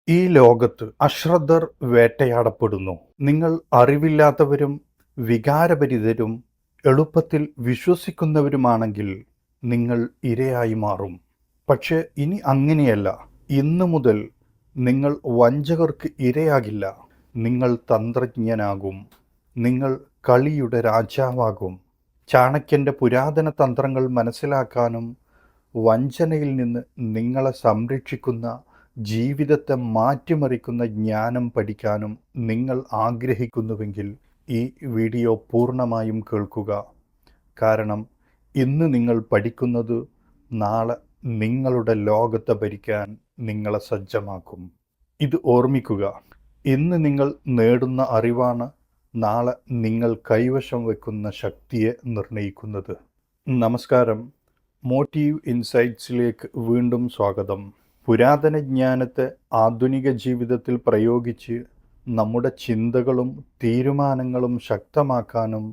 ഈ ലോകത്ത് അശ്രദ്ധർ വേട്ടയാടപ്പെടുന്നു. നിങ്ങൾ അറിവില്ലാത്തവരും വികാരഭരിതരും എളുപ്പത്തിൽ വിശ്വസിക്കുന്നവരുമാണെങ്കിൽ നിങ്ങൾ ഇരയായി മാറും. പക്ഷേ ഇനി അങ്ങനെയല്ല. ഇന്നു മുതൽ നിങ്ങൾ വഞ്ചകർക്ക് ഇരയാകില്ല. നിങ്ങൾ തന്ത്രജ്ഞനാകും. നിങ്ങൾ കളിയുടെ രാജാവാകും. ചാണക്യൻ്റെ പുരാതന തന്ത്രങ്ങൾ മനസ്സിലാക്കാനും വഞ്ചനയിൽ നിന്ന് നിങ്ങളെ സംരക്ഷിക്കുന്ന, ജീവിതത്തെ മാറ്റിമറിക്കുന്ന ജ്ഞാനം പഠിക്കാനും നിങ്ങൾ ആഗ്രഹിക്കുന്നുവെങ്കിൽ ഈ വീഡിയോ പൂർണ്ണമായും കേൾക്കുക. കാരണം ഇന്ന് നിങ്ങൾ പഠിക്കുന്നത് നാളെ നിങ്ങളുടെ ലോകത്തെ ഭരിക്കാൻ നിങ്ങളെ സജ്ജമാക്കും. ഇത് ഓർമ്മിക്കുക. ഇന്ന് നിങ്ങൾ നേടുന്ന അറിവാണ് നാളെ നിങ്ങൾ കൈവശം വയ്ക്കുന്ന ശക്തിയെ നിർണ്ണയിക്കുന്നത്. നമസ്കാരം. മോട്ടീവ് ഇൻസൈറ്റ്സിലേക്ക് വീണ്ടും സ്വാഗതം. പുരാതന ജ്ഞാനത്തെ ആധുനിക ജീവിതത്തിൽ പ്രയോഗിച്ച് നമ്മുടെ ചിന്തകളും തീരുമാനങ്ങളും ശക്തമാക്കാനും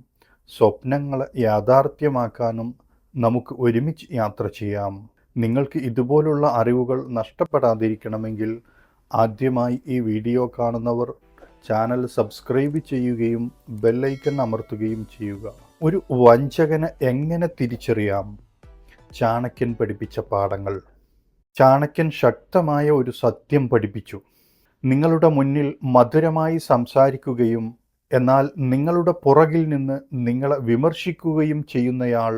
സ്വപ്നങ്ങളെ യാഥാർത്ഥ്യമാക്കാനും നമുക്ക് ഒരുമിച്ച് യാത്ര ചെയ്യാം. നിങ്ങൾക്ക് ഇതുപോലുള്ള അറിവുകൾ നഷ്ടപ്പെടാതിരിക്കണമെങ്കിൽ ആദ്യമായി ഈ വീഡിയോ കാണുന്നവർ ചാനൽ സബ്സ്ക്രൈബ് ചെയ്യുകയും ബെല്ലൈക്കൺ അമർത്തുകയും ചെയ്യുക. ഒരു വഞ്ചകനെ എങ്ങനെ തിരിച്ചറിയാം? ചാണക്യൻ പഠിപ്പിച്ച പാഠങ്ങൾ. ചാണക്യൻ ശക്തമായ ഒരു സത്യം പഠിപ്പിച്ചു. നിങ്ങളുടെ മുന്നിൽ മധുരമായി സംസാരിക്കുകയും എന്നാൽ നിങ്ങളുടെ പുറകിൽ നിന്ന് നിങ്ങളെ വിമർശിക്കുകയും ചെയ്യുന്നയാൾ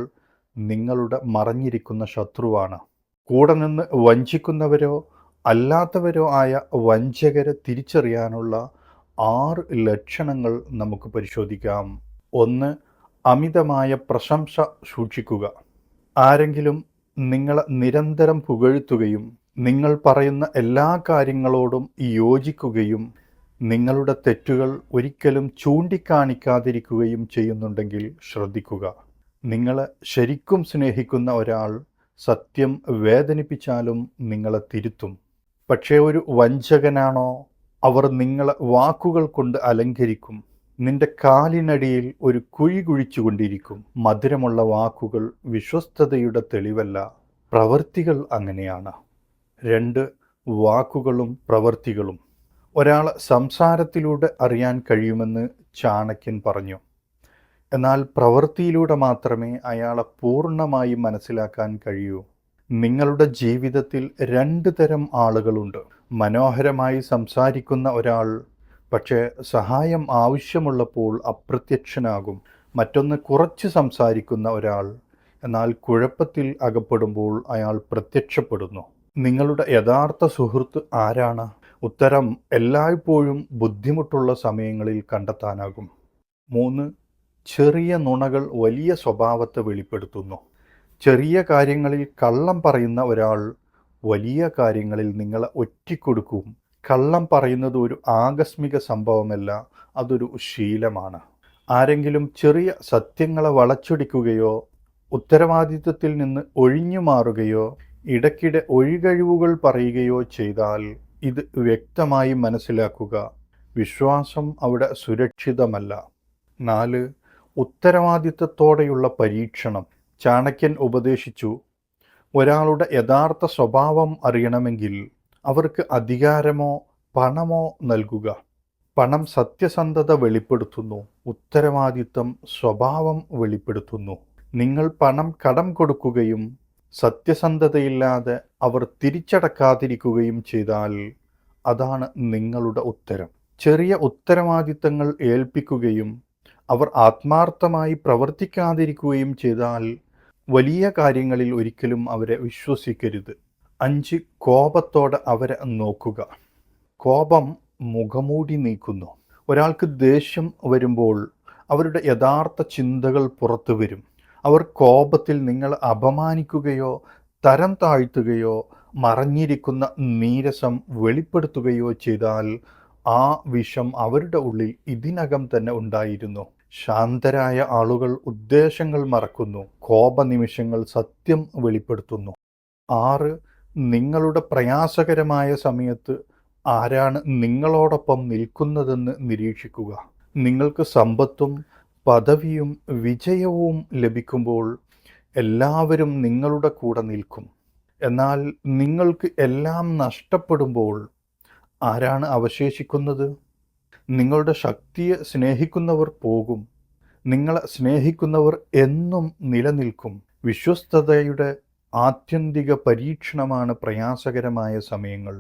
നിങ്ങളുടെ മറഞ്ഞിരിക്കുന്ന ശത്രുവാണ്. കൂടെ നിന്ന് വഞ്ചിക്കുന്നവരോ അല്ലാത്തവരോ ആയ വഞ്ചകരെ തിരിച്ചറിയാനുള്ള 6 ലക്ഷണങ്ങൾ നമുക്ക് പരിശോധിക്കാം. 1. അമിതമായ പ്രശംസ സൂക്ഷിക്കുക. ആരെങ്കിലും നിങ്ങളെ നിരന്തരം പുകഴ്ത്തുകയും നിങ്ങൾ പറയുന്ന എല്ലാ കാര്യങ്ങളോടും യോജിക്കുകയും നിങ്ങളുടെ തെറ്റുകൾ ഒരിക്കലും ചൂണ്ടിക്കാണിക്കാതിരിക്കുകയും ചെയ്യുന്നുണ്ടെങ്കിൽ ശ്രദ്ധിക്കുക. നിങ്ങളെ ശരിക്കും സ്നേഹിക്കുന്ന ഒരാൾ സത്യം വേദനിപ്പിച്ചാലും നിങ്ങളെ തിരുത്തും. പക്ഷേ ഒരു വഞ്ചകനാണോ, അവർ നിങ്ങളെ വാക്കുകൾ കൊണ്ട് അലങ്കരിക്കും. നിന്റെ കാലിനടിയിൽ ഒരു കുഴി കുഴിച്ചുകൊണ്ടിരിക്കും. മധുരമുള്ള വാക്കുകൾ വിശ്വസ്തതയുടെ തെളിവല്ല, പ്രവൃത്തികൾ അങ്ങനെയാണ്. 2. വാക്കുകളും പ്രവൃത്തികളും. ഒരാളെ സംസാരത്തിലൂടെ അറിയാൻ കഴിയുമെന്ന് ചാണക്യൻ പറഞ്ഞു. എന്നാൽ പ്രവൃത്തിയിലൂടെ മാത്രമേ അയാളെ പൂർണ്ണമായി മനസ്സിലാക്കാൻ കഴിയൂ. നിങ്ങളുടെ ജീവിതത്തിൽ 2 തരം ആളുകളുണ്ട്. മനോഹരമായി സംസാരിക്കുന്ന ഒരാൾ, പക്ഷേ സഹായം ആവശ്യമുള്ളപ്പോൾ അപ്രത്യക്ഷനാകും. മറ്റൊന്ന് കുറച്ച് സംസാരിക്കുന്ന ഒരാൾ, എന്നാൽ കുഴപ്പത്തിൽ അകപ്പെടുമ്പോൾ അയാൾ പ്രത്യക്ഷപ്പെടുന്നു. നിങ്ങളുടെ യഥാർത്ഥ സുഹൃത്ത് ആരാണ്? ഉത്തരം എല്ലായ്പ്പോഴും ബുദ്ധിമുട്ടുള്ള സമയങ്ങളിൽ കണ്ടെത്താനാകും. 3. ചെറിയ നുണകൾ വലിയ സ്വഭാവത്തെ വെളിപ്പെടുത്തുന്നു. ചെറിയ കാര്യങ്ങളിൽ കള്ളം പറയുന്ന ഒരാൾ വലിയ കാര്യങ്ങളിൽ നിങ്ങളെ ഒറ്റിക്കൊടുക്കും. കള്ളം പറയുന്നത് ഒരു ആകസ്മിക സംഭവമല്ല, അതൊരു ശീലമാണ്. ആരെങ്കിലും ചെറിയ സത്യങ്ങളെ വളച്ചൊടിക്കുകയോ ഉത്തരവാദിത്വത്തിൽ നിന്ന് ഒഴിഞ്ഞു മാറുകയോ ഇടയ്ക്കിടെ ഒഴികഴിവുകൾ പറയുകയോ ചെയ്താൽ ഇത് വ്യക്തമായി മനസ്സിലാക്കുക. വിശ്വാസം അവിടെ സുരക്ഷിതമല്ല. 4. ഉത്തരവാദിത്തത്തോടെയുള്ള പരീക്ഷണം. ചാണക്യൻ ഉപദേശിച്ചു, ഒരാളുടെ യഥാർത്ഥ സ്വഭാവം അറിയണമെങ്കിൽ അവർക്ക് അധികാരമോ പണമോ നൽകുക. പണം സത്യസന്ധത വെളിപ്പെടുത്തുന്നു, ഉത്തരവാദിത്തം സ്വഭാവം വെളിപ്പെടുത്തുന്നു. നിങ്ങൾ പണം കടം കൊടുക്കുകയും സത്യസന്ധതയില്ലാതെ അവർ തിരിച്ചടക്കാതിരിക്കുകയും ചെയ്താൽ അതാണ് നിങ്ങളുടെ ഉത്തരം. ചെറിയ ഉത്തരവാദിത്തങ്ങൾ ഏൽപ്പിക്കുകയും അവർ ആത്മാർത്ഥമായി പ്രവർത്തിക്കാതിരിക്കുകയും ചെയ്താൽ വലിയ കാര്യങ്ങളിൽ ഒരിക്കലും അവരെ വിശ്വസിക്കരുത്. 5. കോപത്തോടെ അവരെ നോക്കുക. കോപം മുഖമൂടി നീക്കുന്നു. ഒരാൾക്ക് ദേഷ്യം വരുമ്പോൾ അവരുടെ യഥാർത്ഥ ചിന്തകൾ പുറത്തു വരും. അവർ കോപത്തിൽ നിങ്ങളെ അപമാനിക്കുകയോ തരം താഴ്ത്തുകയോ മറഞ്ഞിരിക്കുന്ന നീരസം വെളിപ്പെടുത്തുകയോ ചെയ്താൽ ആ വിഷം അവരുടെ ഉള്ളിൽ ഇതിനകം തന്നെ ഉണ്ടായിരുന്നു. ശാന്തരായ ആളുകൾ ഉദ്ദേശങ്ങൾ മറക്കുന്നു. കോപനിമിഷങ്ങൾ സത്യം വെളിപ്പെടുത്തുന്നു. 6. നിങ്ങളുടെ പ്രയാസകരമായ സമയത്ത് ആരാണ് നിങ്ങളോടൊപ്പം നിൽക്കുന്നതെന്ന് നിരീക്ഷിക്കുക. നിങ്ങൾക്ക് സമ്പത്തും പദവിയും വിജയവും ലഭിക്കുമ്പോൾ എല്ലാവരും നിങ്ങളുടെ കൂടെ നിൽക്കും. എന്നാൽ നിങ്ങൾക്ക് എല്ലാം നഷ്ടപ്പെടുമ്പോൾ ആരാണ് അവശേഷിക്കുന്നത്? നിങ്ങളുടെ ശക്തിയെ സ്നേഹിക്കുന്നവർ പോകും. നിങ്ങളെ സ്നേഹിക്കുന്നവർ എന്നും നിലനിൽക്കും. വിശ്വസ്തതയുടെ ആത്യന്തിക പരീക്ഷണമാണ് പ്രയാസകരമായ സമയങ്ങൾ.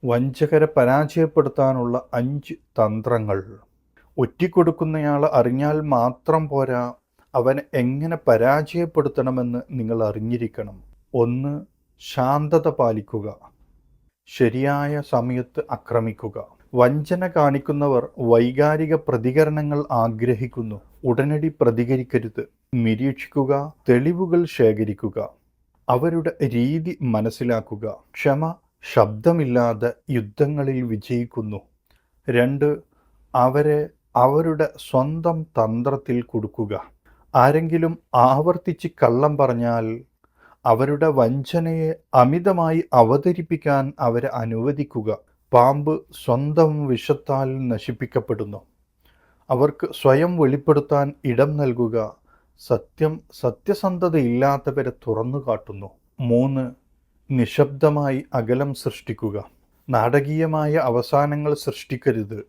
വഞ്ചകരെ പരാജയപ്പെടുത്താനുള്ള 5 തന്ത്രങ്ങൾ. ഒറ്റിക്കൊടുക്കുന്നയാൾ അറിഞ്ഞാൽ മാത്രം പോരാ, അവനെ എങ്ങനെ പരാജയപ്പെടുത്തണമെന്ന് നിങ്ങൾ അറിഞ്ഞിരിക്കണം. 1. ശാന്തത പാലിക്കുക. ശരിയായ സമയത്ത് ആക്രമിക്കുക. വഞ്ചന കാണിക്കുന്നവർ വൈകാരിക പ്രതികരണങ്ങൾ ആഗ്രഹിക്കുന്നു. ഉടനടി പ്രതികരിക്കരുത്. നിരീക്ഷിക്കുക, തെളിവുകൾ ശേഖരിക്കുക, അവരുടെ രീതി മനസ്സിലാക്കുക. ക്ഷമ ശബ്ദമില്ലാതെ യുദ്ധങ്ങളിൽ വിജയിക്കുന്നു. 2. അവരെ അവരുടെ സ്വന്തം തന്ത്രത്തിൽ കുടുക്കുക. ആരെങ്കിലും ആവർത്തിച്ച് കള്ളം പറഞ്ഞാൽ അവരുടെ വഞ്ചനയെ അമിതമായി അവതരിപ്പിക്കാൻ അവരെ അനുവദിക്കുക. പാമ്പ് സ്വന്തം വിഷത്താൽ നശിപ്പിക്കപ്പെടുന്നു. അവർക്ക് സ്വയം വെളിപ്പെടുത്താൻ ഇടം നൽകുക. സത്യം സത്യസന്ധതയില്ലാത്തവരെ തുറന്നു കാട്ടുന്നു. 3. നിശബ്ദമായി അകലം സൃഷ്ടിക്കുക. നാടകീയമായ അവസാനങ്ങൾ സൃഷ്ടിക്കരുത്.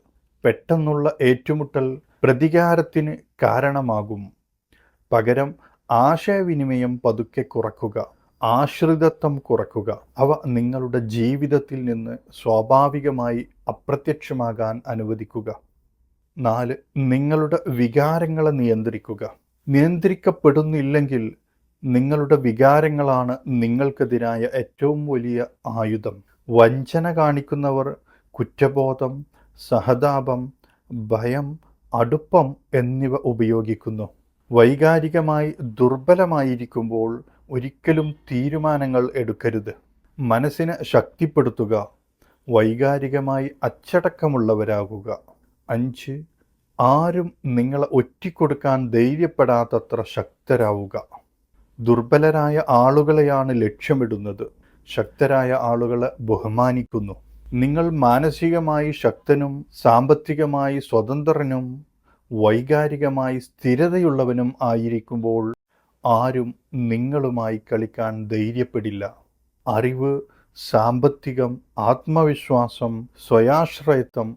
പെട്ടെന്നുള്ള ഏറ്റുമുട്ടൽ പ്രതികാരത്തിന് കാരണമാകും. പകരം ആശയവിനിമയം പതുക്കെ കുറയ്ക്കുക. ആശ്രിതത്വം കുറയ്ക്കുക. അവ നിങ്ങളുടെ ജീവിതത്തിൽ നിന്ന് സ്വാഭാവികമായി അപ്രത്യക്ഷമാകാൻ അനുവദിക്കുക. 4. നിങ്ങളുടെ വികാരങ്ങളെ നിയന്ത്രിക്കുക. നിയന്ത്രിക്കപ്പെടുന്നില്ലെങ്കിൽ നിങ്ങളുടെ വികാരങ്ങളാണ് നിങ്ങൾക്കെതിരായ ഏറ്റവും വലിയ ആയുധം. വഞ്ചന കാണിക്കുന്നവർ കുറ്റബോധം, സഹതാപം, ഭയം, അടുപ്പം എന്നിവ ഉപയോഗിക്കുന്നു. വൈകാരികമായി ദുർബലമായിരിക്കുമ്പോൾ ഒരിക്കലും തീരുമാനങ്ങൾ എടുക്കരുത്. മനസ്സിനെ ശക്തിപ്പെടുത്തുക. വൈകാരികമായി അച്ചടക്കമുള്ളവരാകുക. 5. ആരും നിങ്ങളെ ഒറ്റിക്കൊടുക്കാൻ ധൈര്യപ്പെടാത്തത്ര ശക്തരാവുക. ദുർബലരായ ആളുകളെയാണ് ലക്ഷ്യമിടുന്നത്. ശക്തരായ ആളുകളെ ബഹുമാനിക്കുന്നു. നിങ്ങൾ മാനസികമായി ശക്തനും സാമ്പത്തികമായി സ്വതന്ത്രനും വൈകാരികമായി സ്ഥിരതയുള്ളവനും ആയിരിക്കുമ്പോൾ ആരും നിങ്ങളുമായി കളിക്കാൻ ധൈര്യപ്പെടില്ല. അറിവ്, സാമ്പത്തികം, ആത്മവിശ്വാസം, സ്വയാശ്രയത്വം,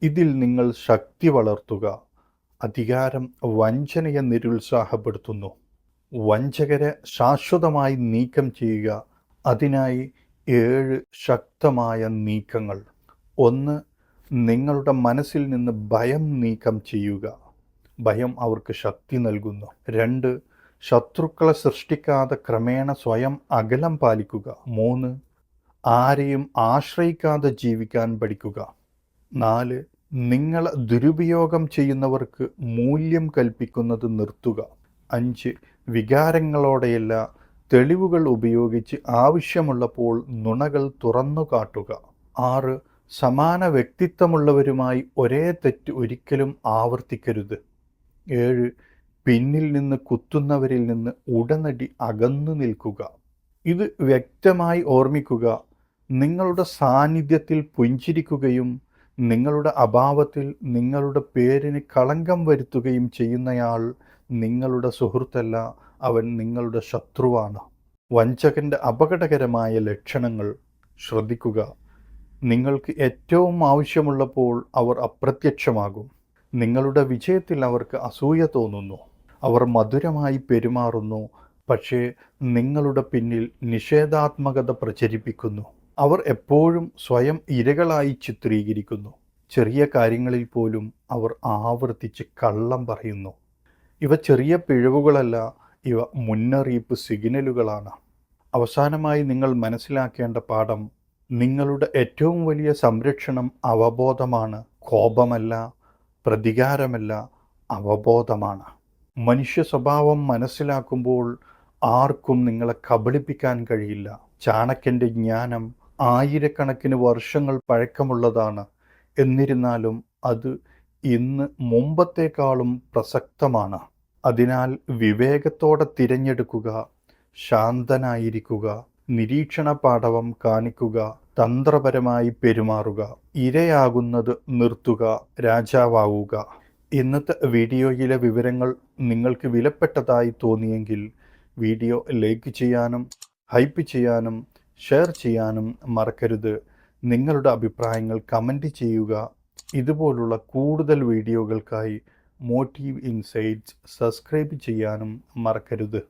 ഇതിൽ നിങ്ങൾ ശക്തി വളർത്തുക. അധികാരം വഞ്ചനയെ നിരുത്സാഹപ്പെടുത്തുന്നു. വഞ്ചകരെ ശാശ്വതമായി നീക്കം ചെയ്യുക. അതിനായി 7 ശക്തമായ നീക്കങ്ങൾ. 1. നിങ്ങളുടെ മനസ്സിൽ നിന്ന് ഭയം നീക്കം ചെയ്യുക. ഭയം അവർക്ക് ശക്തി നൽകുന്നു. 2. ശത്രുക്കളെ സൃഷ്ടിക്കാതെ ക്രമേണ സ്വയം അകലം പാലിക്കുക. 3. ആരെയും ആശ്രയിക്കാതെ ജീവിക്കാൻ പഠിക്കുക. 4. നിങ്ങളെ ദുരുപയോഗം ചെയ്യുന്നവർക്ക് മൂല്യം കൽപ്പിക്കുന്നത് നിർത്തുക. 5. വികാരങ്ങളോടെയല്ല, തെളിവുകൾ ഉപയോഗിച്ച് ആവശ്യമുള്ളപ്പോൾ നുണകൾ തുറന്നു കാട്ടുക. 6. സമാന വ്യക്തിത്വമുള്ളവരുമായി ഒരേ തെറ്റ് ഒരിക്കലും ആവർത്തിക്കരുത്. 7. പിന്നിൽ നിന്ന് കുത്തുന്നവരിൽ നിന്ന് ഉടനടി അകന്നു നിൽക്കുക. ഇത് വ്യക്തമായി ഓർമ്മിക്കുക. നിങ്ങളുടെ സാന്നിധ്യത്തിൽ പുഞ്ചിരിക്കുകയും നിങ്ങളുടെ അഭാവത്തിൽ നിങ്ങളുടെ പേരിന് കളങ്കം വരുത്തുകയും ചെയ്യുന്നയാൾ നിങ്ങളുടെ സുഹൃത്തല്ല, അവൻ നിങ്ങളുടെ ശത്രുവാണ്. വഞ്ചകന്റെ അപകടകരമായ ലക്ഷണങ്ങൾ ശ്രദ്ധിക്കുക. നിങ്ങൾക്ക് ഏറ്റവും ആവശ്യമുള്ളപ്പോൾ അവർ അപ്രത്യക്ഷമാകും. നിങ്ങളുടെ വിജയത്തിൽ അവർക്ക് അസൂയ തോന്നുന്നു. അവർ മധുരമായി പെരുമാറുന്നു, പക്ഷേ നിങ്ങളുടെ പിന്നിൽ നിഷേധാത്മകത പ്രചരിപ്പിക്കുന്നു. അവർ എപ്പോഴും സ്വയം ഇരകളായി ചിത്രീകരിക്കുന്നു. ചെറിയ കാര്യങ്ങളിൽ പോലും അവർ ആവർത്തിച്ച് കള്ളം പറയുന്നു. ഇവ ചെറിയ പിഴവുകളല്ല, ഇവ മുന്നറിയിപ്പ് സിഗ്നലുകളാണ്. അവസാനമായി നിങ്ങൾ മനസ്സിലാക്കേണ്ട പാഠം: നിങ്ങളുടെ ഏറ്റവും വലിയ സംരക്ഷണം അവബോധമാണ്. കോപമല്ല, പ്രതികാരമല്ല, അവബോധമാണ്. മനുഷ്യ സ്വഭാവം മനസ്സിലാക്കുമ്പോൾ ആർക്കും നിങ്ങളെ കബളിപ്പിക്കാൻ കഴിയില്ല. ചാണക്യൻ്റെ ജ്ഞാനം ആയിരക്കണക്കിന് വർഷങ്ങൾ പഴക്കമുള്ളതാണ്. എന്നിരുന്നാലും അത് ഇന്ന് മുമ്പത്തേക്കാളും പ്രസക്തമാണ്. അതിനാൽ വിവേകത്തോടെ തിരഞ്ഞെടുക്കുക, ശാന്തനായിരിക്കുക, നിരീക്ഷണ പാടവം കാണിക്കുക, തന്ത്രപരമായി പെരുമാറുക, ഇരയാകുന്നത് നിർത്തുക, രാജാവാവുക. ഇന്നത്തെ വീഡിയോയിലെ വിവരങ്ങൾ നിങ്ങൾക്ക് വിലപ്പെട്ടതായി തോന്നിയെങ്കിൽ വീഡിയോ ലൈക്ക് ചെയ്യാനും ഹൈപ്പ് ചെയ്യാനും ഷെയർ ചെയ്യാനും മറക്കരുത്. നിങ്ങളുടെ അഭിപ്രായങ്ങൾ കമൻറ്റ് ചെയ്യുക. ഇതുപോലുള്ള കൂടുതൽ വീഡിയോകൾക്കായി മോട്ടീവ് ഇൻസൈറ്റ്സ് സബ്സ്ക്രൈബ് ചെയ്യാനും മറക്കരുത്.